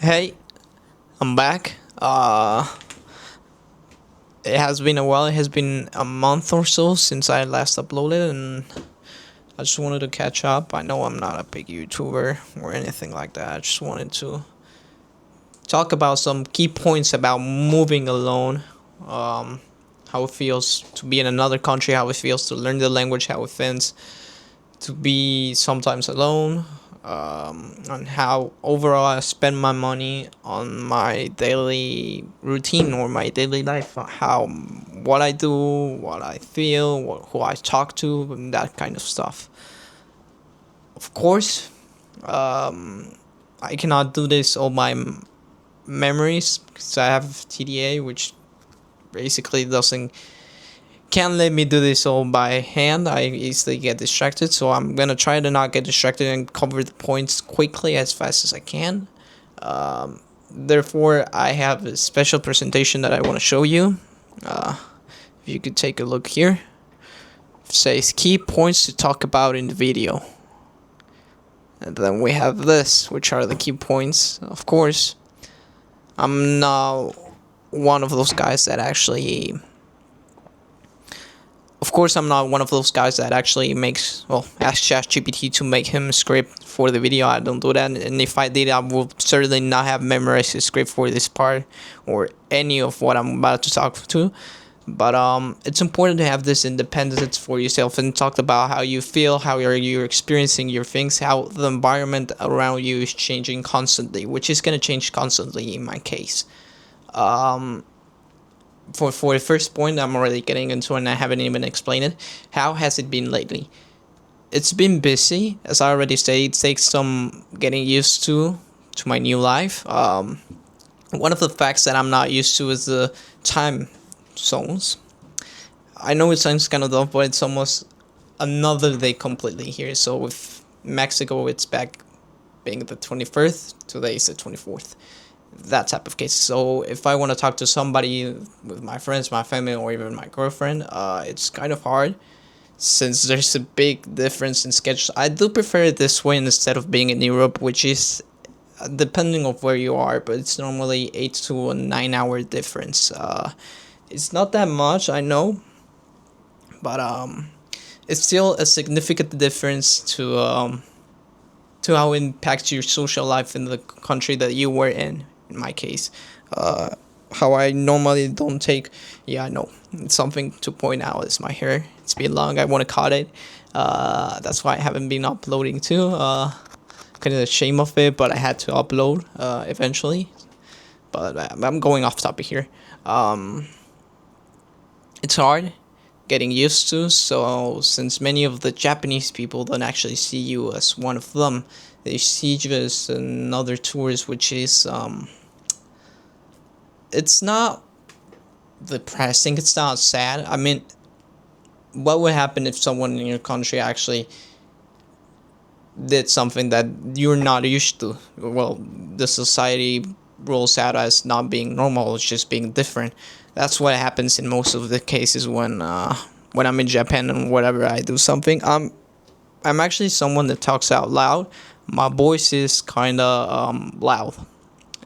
Hey, I'm back. It has been a while. It has been a month or so since I last uploaded, and I just wanted to catch up. I know I'm not a big YouTuber or anything like that. I just wanted to talk about some key points about moving alone. Um, how it feels to be in another country, how it feels to learn the language, how it feels to be sometimes alone, on how overall I spend my money on my daily routine or my daily life, how what I do, what I feel, who I talk to, and that kind of stuff. Of course, I cannot do this all by memories because I have TDA, which basically doesn't can't let me do this all by hand. I easily get distracted, so I'm gonna try to not get distracted and cover the points quickly as fast as I can. Therefore, I have a special presentation that I want to show you. If you could take a look here, it says key points to talk about in the video. And then we have this, which are the key points. Of course, I'm not one of those guys that actually Of course, I'm not one of those guys that actually asks ChatGPT to make him a script for the video. I don't do that, and if I did, I would certainly not have memorized a script for this part or any of what I'm about to talk to. But it's important to have this independence for yourself and talk about how you feel, how you're experiencing your things, how the environment around you is changing constantly, which is gonna change constantly in my case. Um, for the first point I'm already getting into and I haven't even explained it. How has it been lately? It's been busy, as I already said. It takes some getting used to my new life. One of the facts that I'm not used to is the time zones. I know it sounds kind of dumb, but it's almost another day completely here. So with Mexico, it's back being the 21st. Today is the 24th. That type of case. So if I want to talk to somebody with my friends, my family, or even my girlfriend, it's kind of hard since there's a big difference in schedules. I do prefer it this way instead of being in Europe, which is depending of where you are, but it's normally 8 to 9 hour difference. It's not that much, I know, but it's still a significant difference to how it impacts your social life in the country that you were in my case. How I normally don't take. Yeah, I know. It's something to point out is my hair. It's been long. I want to cut it. That's why I haven't been uploading too. Kind of ashamed of it, but I had to upload eventually. But I'm going off topic here. It's hard getting used to. So since many of the Japanese people don't actually see you as one of them, they see you as another tourist, which is it's not depressing. It's not sad. I mean, what would happen if someone in your country actually did something that you're not used to? Well, the society rolls out as not being normal. It's just being different. That's what happens in most of the cases when I'm in Japan and whatever I do something. I'm actually someone that talks out loud. My voice is kind of loud.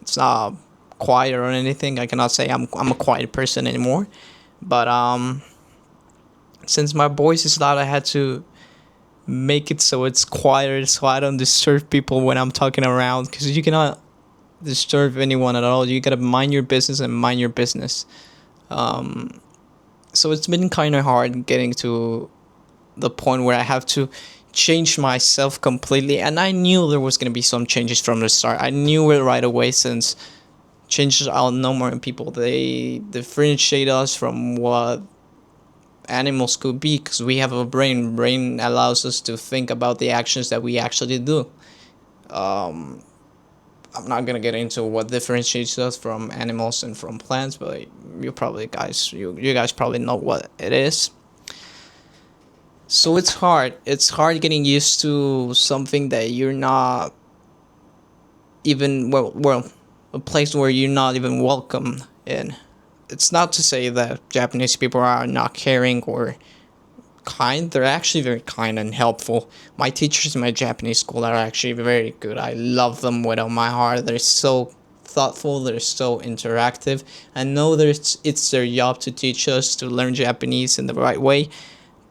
It's not quiet or anything. I cannot say I'm a quiet person anymore. But since my voice is loud, I had to make it so it's quieter so I don't disturb people when I'm talking around, because you cannot disturb anyone at all. You gotta mind your business and mind your business. So it's been kind of hard getting to the point where I have to change myself completely, and I knew there was going to be some changes from the start. I knew it right away, since changes are normal in people. They differentiate us from what animals could be, because we have a brain allows us to think about the actions that we actually do. I'm not gonna get into what differentiates us from animals and from plants, but you guys probably know what it is. So it's hard. It's hard getting used to something that you're not even a place where you're not even welcome in. It's not to say that Japanese people are not caring or kind. They're actually very kind and helpful. My teachers in my Japanese school are actually very good. I love them with all my heart. They're so thoughtful, they're so interactive. I know it's their job to teach us to learn Japanese in the right way,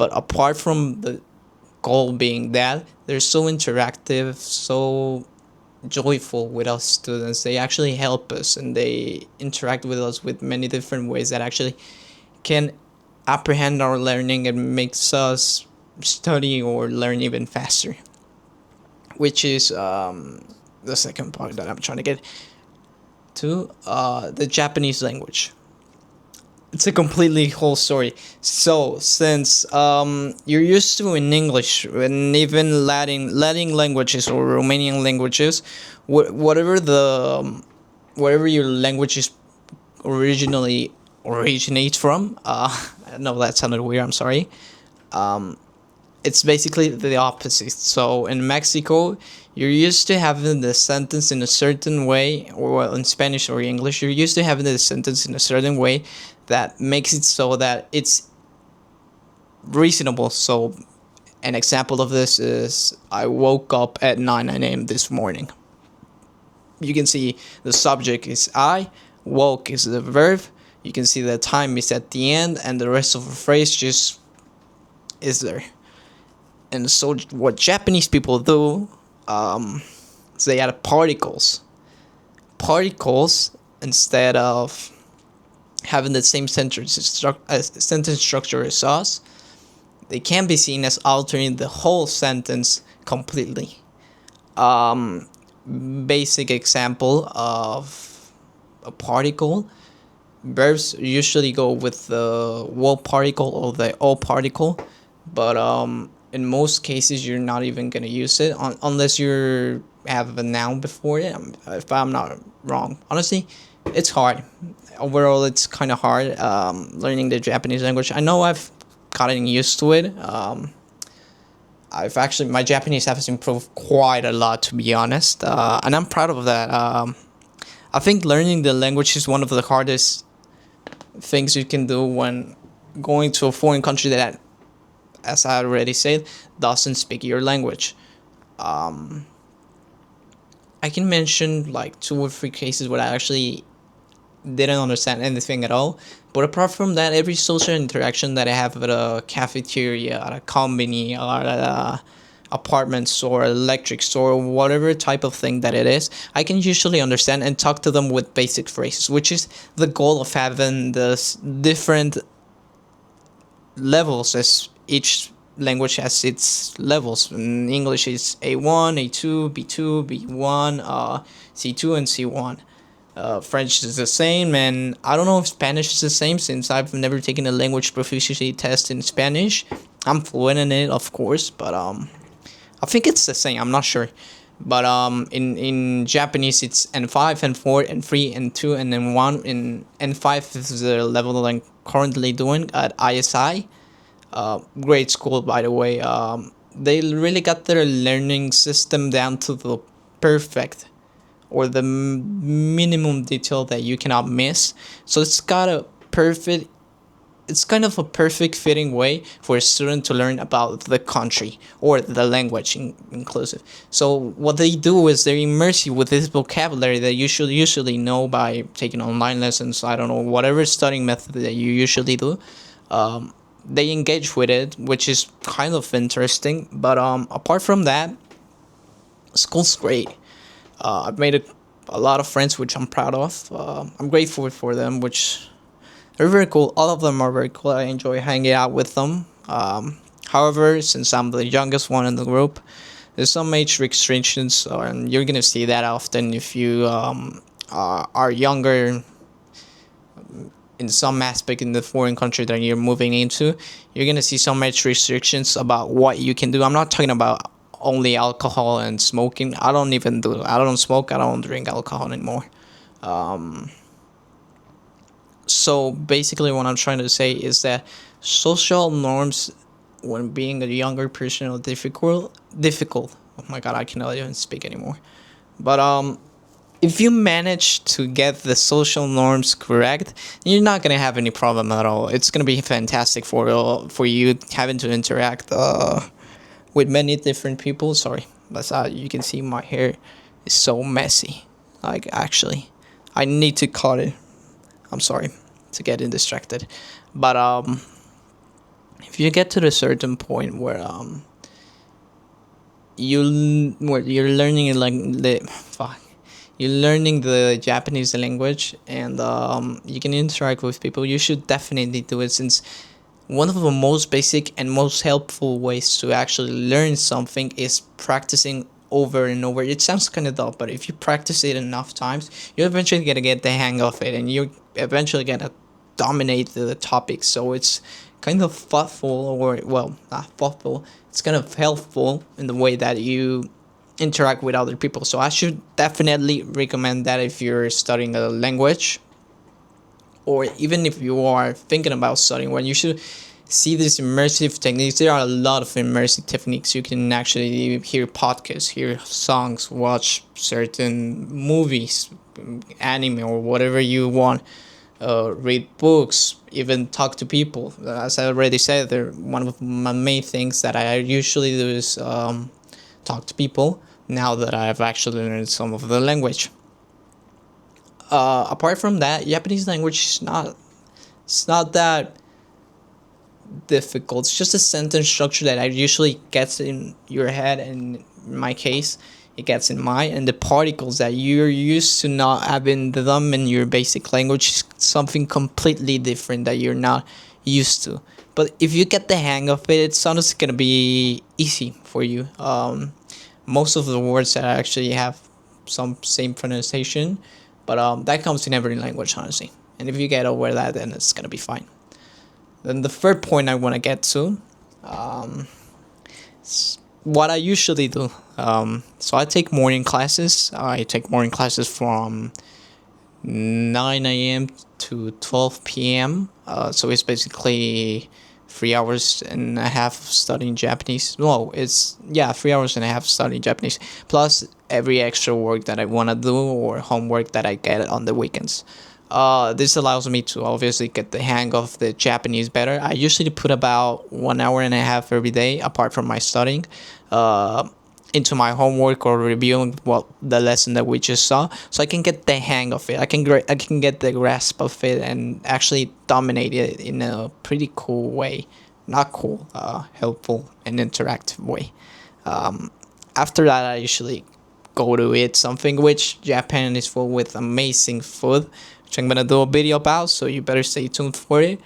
but apart from the goal being that, they're so interactive, so joyful with us students. They actually help us and they interact with us with many different ways that actually can apprehend our learning and makes us study or learn even faster, which is the second part that I'm trying to get to, the Japanese language. It's a completely whole story. So since you're used to in English and even Latin languages or Romanian languages, whatever whatever your language is originally originates from, no, that sounded weird. I'm sorry. It's basically the opposite. So in Mexico, you're used to having the sentence in a certain way, or well, in Spanish or English, you're used to having the sentence in a certain way that makes it so that it's reasonable. So an example of this is I woke up at 9 a.m. this morning. You can see the subject is I, woke is the verb. You can see the time is at the end, and the rest of the phrase just is there. And so what Japanese people do, is they add particles. Particles, instead of having the same sentence structure as us, they can be seen as altering the whole sentence completely. Basic example of a particle. Verbs usually go with the will particle or the o particle, but in most cases you're not even gonna use it unless you have a noun before it. If I'm not wrong, honestly, it's hard. Overall, it's kind of hard learning the Japanese language. I know I've gotten used to it. I've actually my Japanese has improved quite a lot, to be honest, and I'm proud of that. I think learning the language is one of the hardest things you can do when going to a foreign country that, as I already said, doesn't speak your language. I can mention like 2 or 3 cases where I actually didn't understand anything at all. But apart from that, every social interaction that I have at a cafeteria, at a company, or at a apartment store, electric store, whatever type of thing that it is, I can usually understand and talk to them with basic phrases, which is the goal of having this different levels, as each language has its levels. In English, it's A1, A2, B2, B1, C2, and C1. French is the same, and I don't know if Spanish is the same since I've never taken a language proficiency test in Spanish. I'm fluent in it, of course, but I think it's the same. I'm not sure, but in Japanese it's N5, N4, N3, N2, and then one. In N5 is the level that I'm currently doing at ISI. Great school, by the way. They really got their learning system down to the perfect, or the minimum detail that you cannot miss. So it's got a perfect, it's kind of a perfect fitting way for a student to learn about the country or the language inclusive. So what they do is they immerse you with this vocabulary that you should usually know by taking online lessons. I don't know, whatever studying method that you usually do. They engage with it, which is kind of interesting. But apart from that, school's great. I've made a lot of friends, which I'm proud of. I'm grateful for them, which they're very cool. All of them are very cool. I enjoy hanging out with them. However, since I'm the youngest one in the group, there's some age restrictions, and you're gonna see that often if you are younger in some aspect in the foreign country that you're moving into. You're gonna see some age restrictions about what you can do. I'm not talking about only alcohol and smoking. I don't smoke, I don't drink alcohol anymore. So basically what I'm trying to say is that social norms when being a younger person are difficult. Oh my god, I cannot even speak anymore. But if you manage to get the social norms correct, you're not gonna have any problem at all. It's gonna be fantastic for you having to interact with many different people. Sorry, that's how you can see my hair is so messy. Like, actually, I need to cut it. I'm sorry to getting distracted, but if you get to the certain point where where you're learning like the fuck, you're learning the Japanese language, and you can interact with people, you should definitely do it, since one of the most basic and most helpful ways to actually learn something is practicing over and over. It sounds kind of dumb, but if you practice it enough times, you're eventually gonna get the hang of it, and you're eventually gonna dominate the topic. So it's kind of thoughtful, or well, not thoughtful. It's kind of helpful in the way that you interact with other people. So I should definitely recommend that if you're studying a language, or even if you are thinking about studying one, you should see these immersive techniques. There are a lot of immersive techniques. You can actually hear podcasts, hear songs, watch certain movies, anime, or whatever you want. Read books, even talk to people. As I already said, one of my main things that I usually do is talk to people. Now that I've actually learned some of the language. Apart from that, Japanese language is not, it's not that difficult. It's just a sentence structure that I usually gets in your head, and in my case, it gets in mine. And the particles that you're used to not having them in your basic language is something completely different that you're not used to. But if you get the hang of it, it's honestly gonna be easy for you. Most of the words that actually have some same pronunciation, but that comes in every language, honestly. And if you get over that, then it's gonna be fine. Then the third point I want to get to, what I usually do. So I take morning classes. I take morning classes from 9 a.m. to 12 p.m. So it's basically 3 hours and a half studying Japanese. No, it's, yeah, 3 hours and a half studying Japanese, plus every extra work that I want to do, or homework that I get on the weekends. This allows me to obviously get the hang of the Japanese better. I usually put about 1 hour and a half every day, apart from my studying, uh, into my homework or reviewing what the lesson that we just saw, so I can get the hang of it. I can get the grasp of it and actually dominate it in a pretty cool way, not cool, helpful and interactive way. After that, I usually go to eat something, which Japan is full with amazing food, which I'm gonna do a video about, so you better stay tuned for it.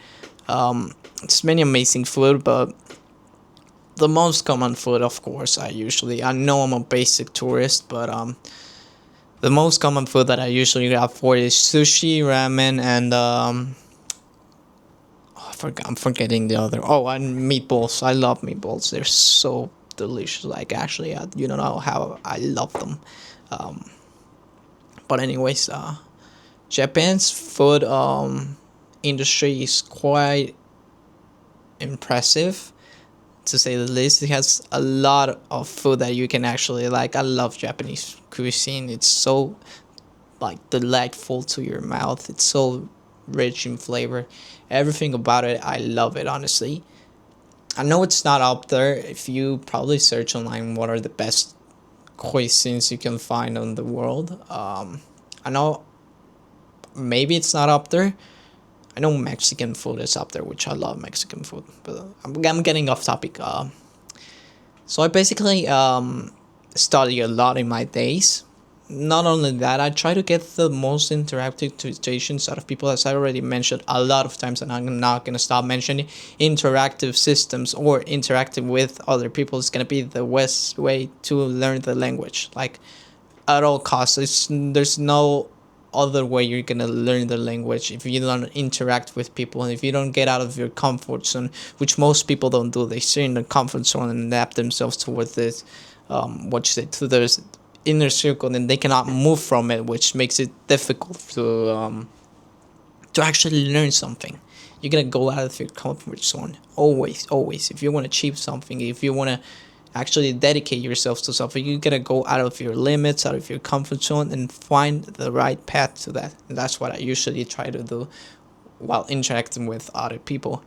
It's many amazing food, but the most common food, of course, I know I'm a basic tourist, but the most common food that I usually grab for is sushi, ramen, and I'm forgetting the other. Oh, and meatballs. I love meatballs. They're so delicious. Like, actually, you don't know how I love them. But anyways, Japan's food industry is quite impressive, to say the least. It has a lot of food that you can actually like. I love Japanese cuisine. It's so like delightful to your mouth. It's so rich in flavor. Everything about it, I love it, honestly. I know it's not up there. If you probably search online what are the best cuisines you can find on the world, I know maybe it's not up there. I know Mexican food is up there, which I love Mexican food, but I'm getting off topic. So I basically study a lot in my days. Not only that, I try to get the most interactive situations out of people, as I already mentioned a lot of times, and I'm not gonna stop mentioning. Interactive systems or interacting with other people is gonna be the best way to learn the language. Like, at all costs, there's no other way you're gonna learn the language if you don't interact with people, and if you don't get out of your comfort zone, which most people don't do. They stay in the comfort zone and adapt themselves towards this, to their inner circle, and they cannot move from it, which makes it difficult to actually learn something. You're gonna go out of your comfort zone, always, always. If you want to achieve something, if you want to actually dedicate yourself to something, you gotta go out of your limits, out of your comfort zone, and find the right path to that. And that's what I usually try to do while interacting with other people.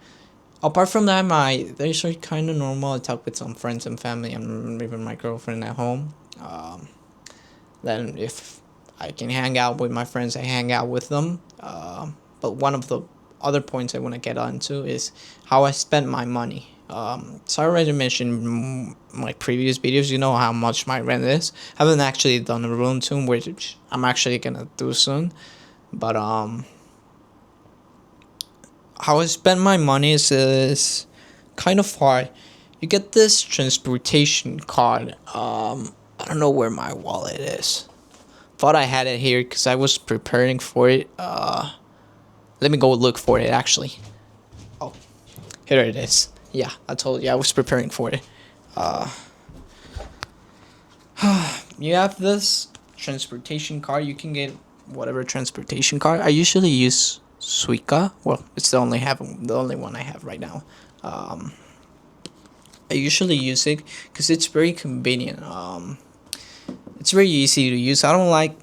Apart from that, my days are kind of normal. I talk with some friends and family. I'm leaving my girlfriend at home. Then if I can hang out with my friends. I hang out with them. But one of the other points I want to get onto is how I spend my money. So I already mentioned in my previous videos, you know how much my rent is. I haven't actually done a room tour, which I'm actually gonna do soon. But how I spend my money is kind of hard. You get this transportation card. I don't know where my wallet is. Thought I had it here because I was preparing for it. Let me go look for it actually. Oh, here it is. Yeah, I told you I was preparing for it. You have this transportation card. You can get whatever transportation card. I usually use Suica. Well, it's the only one I have right now. I usually use it because it's very convenient. It's very easy to use. I don't like.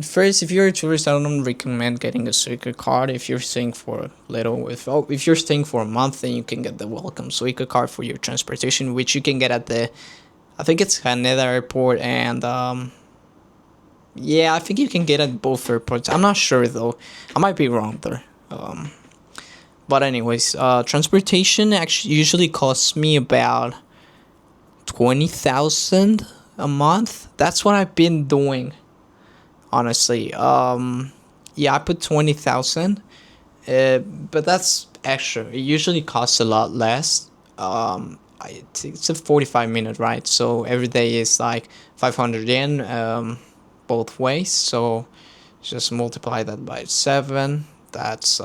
First, if you're a tourist, I don't recommend getting a Suica card. If you're staying for a little, if you're staying for a month, then you can get the welcome Suica card for your transportation, which you can get at the, I think it's Haneda Airport, and yeah, I think you can get at both airports. I'm not sure though. I might be wrong there. But anyways, transportation actually usually costs me about 20,000 a month. That's what I've been doing, honestly. Yeah, I put 20,000. But that's extra. It usually costs a lot less. It's a 45-minute ride, so every day is like 500 yen, both ways. So just multiply that by 7. That's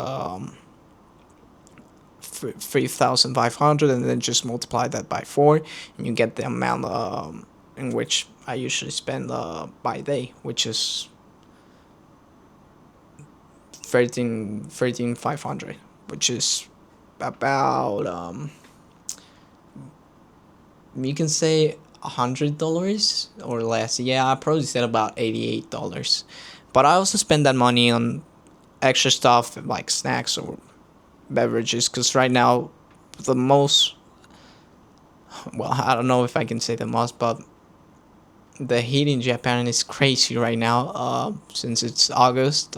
3,500, and then just multiply that by 4, and you get the amount in which I usually spend by day, which is 13,500, which is about you can say $100 or less. Yeah, I probably said about $88, but I also spend that money on extra stuff like snacks or beverages, because right now the most, well, I don't know if I can say the most, but the heat in Japan is crazy right now. Since it's August,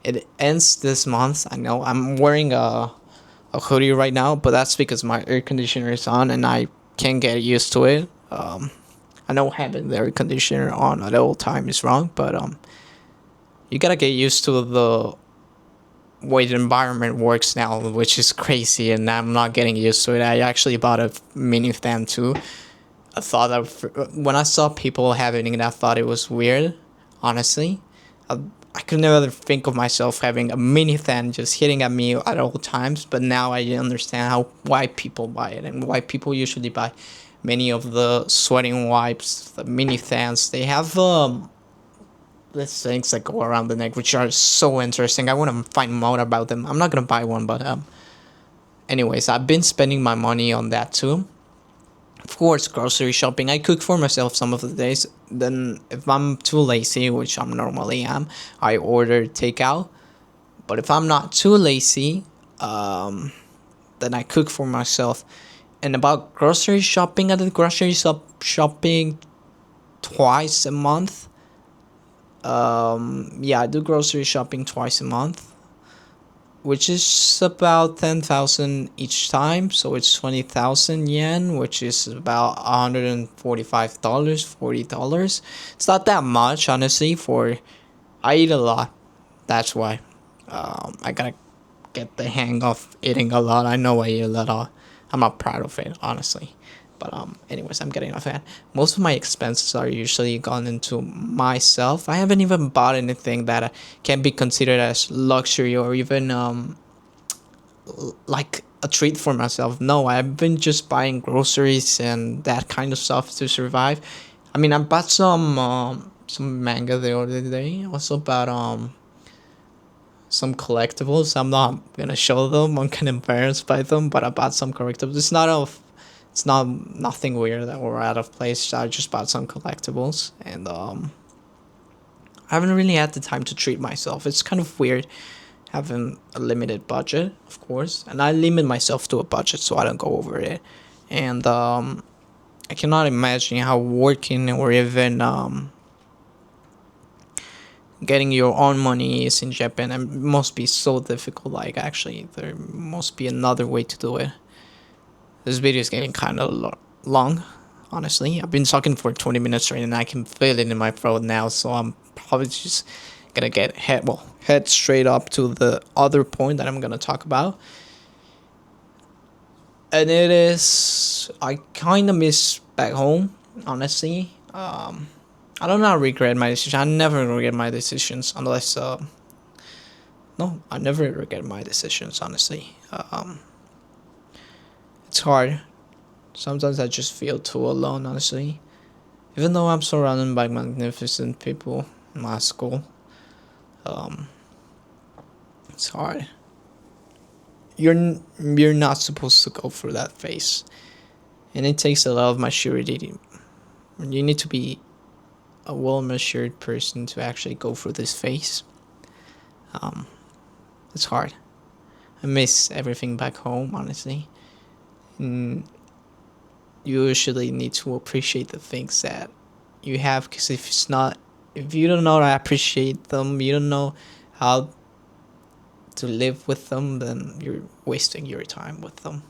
it ends this month. I know I'm wearing a hoodie right now, but that's because my air conditioner is on and I can't get used to it. I know having the air conditioner on at all time is wrong, but you gotta get used to the way the environment works now, which is crazy, and I'm not getting used to it. I actually bought a mini fan too. I thought that when I saw people having it, I thought it was weird, honestly. I could never think of myself having a mini fan just hitting at me at all times, but now I understand why people buy it and why people usually buy many of the sweating wipes, the mini fans. They have these things that go around the neck, which are so interesting. I want to find more about them. I'm not gonna buy one, but anyways, I've been spending my money on that too. Of course, grocery shopping. I cook for myself some of the days. Then, if I'm too lazy, which I'm normally am, I order takeout. But if I'm not too lazy, then I cook for myself. And about grocery shopping, I do grocery shopping twice a month. Yeah, I do grocery shopping twice a month, which is about 10,000 each time. So it's 20,000 yen, which is about $145, $40. It's not that much, honestly. I eat a lot. That's why. I gotta get the hang of eating a lot. I know I eat a lot. I'm not proud of it, honestly. But anyways, I'm getting off that. Most of my expenses are usually gone into myself. I haven't even bought anything that can be considered as luxury or even like a treat for myself. No, I've been just buying groceries and that kind of stuff to survive. I mean, I bought some manga the other day. Also bought some collectibles. I'm not gonna show them. I'm kind of embarrassed by them, but I bought some collectibles. It's not nothing weird or out of place. I just bought some collectibles, and I haven't really had the time to treat myself. It's kind of weird having a limited budget, of course, and I limit myself to a budget so I don't go over it. And I cannot imagine how working or even getting your own money is in Japan and must be so difficult. Like actually, there must be another way to do it. This video is getting kind of long, honestly. I've been talking for 20 minutes right, and I can feel it in my throat now. So I'm probably just gonna head straight up to the other point that I'm gonna talk about, and it is I kind of miss back home, honestly. I do not regret my decision. I never regret my decisions unless no, I never regret my decisions, honestly. It's hard. Sometimes I just feel too alone, honestly. Even though I'm surrounded by magnificent people in my school, um, it's hard. You're not supposed to go through that phase, and it takes a lot of maturity. You need to be a well-matured person to actually go through this phase. Um, it's hard. I miss everything back home, honestly. And you usually need to appreciate the things that you have, because if you don't know how to appreciate them, you don't know how to live with them, then you're wasting your time with them.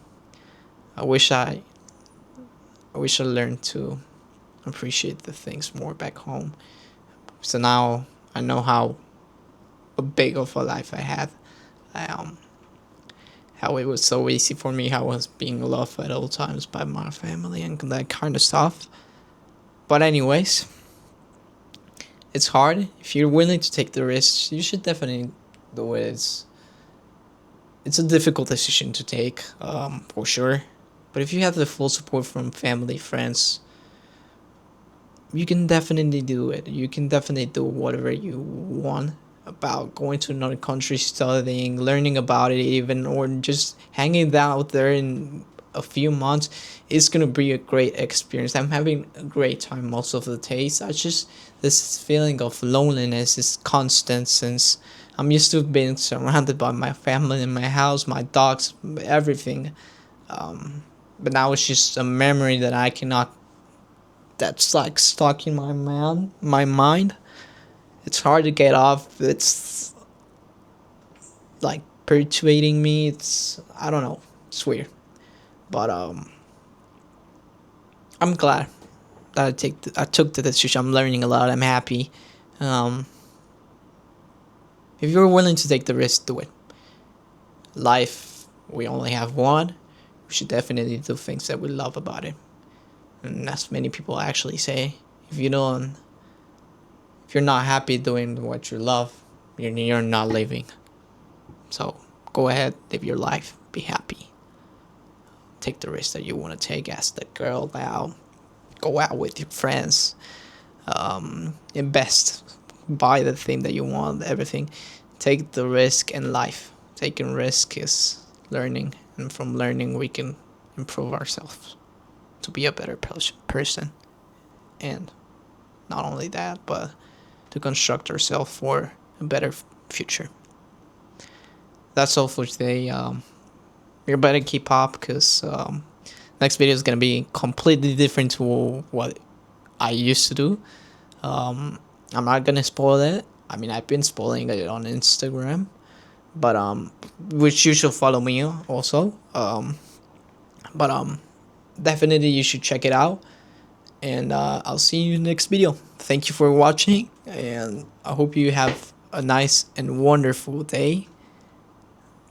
I wish I I wish I learned to appreciate the things more back home. So now I know how big of a life I had. Um, how it was so easy for me, how I was being loved at all times by my family and that kind of stuff. But anyways, it's hard. If you're willing to take the risks, you should definitely do it. It's a difficult decision to take, for sure. But if you have the full support from family, friends, you can definitely do it. You can definitely do whatever you want about going to another country, studying, learning about it, even, or just hanging out there in a few months. It's gonna be a great experience. I'm having a great time most of the days. I just this feeling of loneliness is constant since I'm used to being surrounded by my family in my house, my dogs, everything. But now it's just a memory that I cannot. That's like stuck in my mind. It's hard to get off. It's like perpetuating me. It's I don't know. It's weird, but I'm glad that I took the decision. I'm learning a lot. I'm happy. Um, if you're willing to take the risk, do it. Life, we only have one. We should definitely do things that we love about it. And as many people actually say, if you don't, if you're not happy doing what you love, you're not living. So go ahead, live your life, be happy. Take the risk that you want to take. Ask that girl out. Go out with your friends. Invest. Buy the thing that you want. Everything. Take the risk in life. Taking risk is learning, and from learning we can improve ourselves to be a better person. And not only that, but to construct ourselves for a better future. That's all for today. You better keep up, because next video is gonna be completely different to what I used to do. I'm not gonna spoil it. I mean, I've been spoiling it on Instagram, but which you should follow me also. But definitely you should check it out, and I'll see you next video. Thank you for watching, and I hope you have a nice and wonderful day.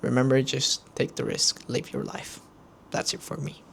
Remember, just take the risk, live your life. That's it for me.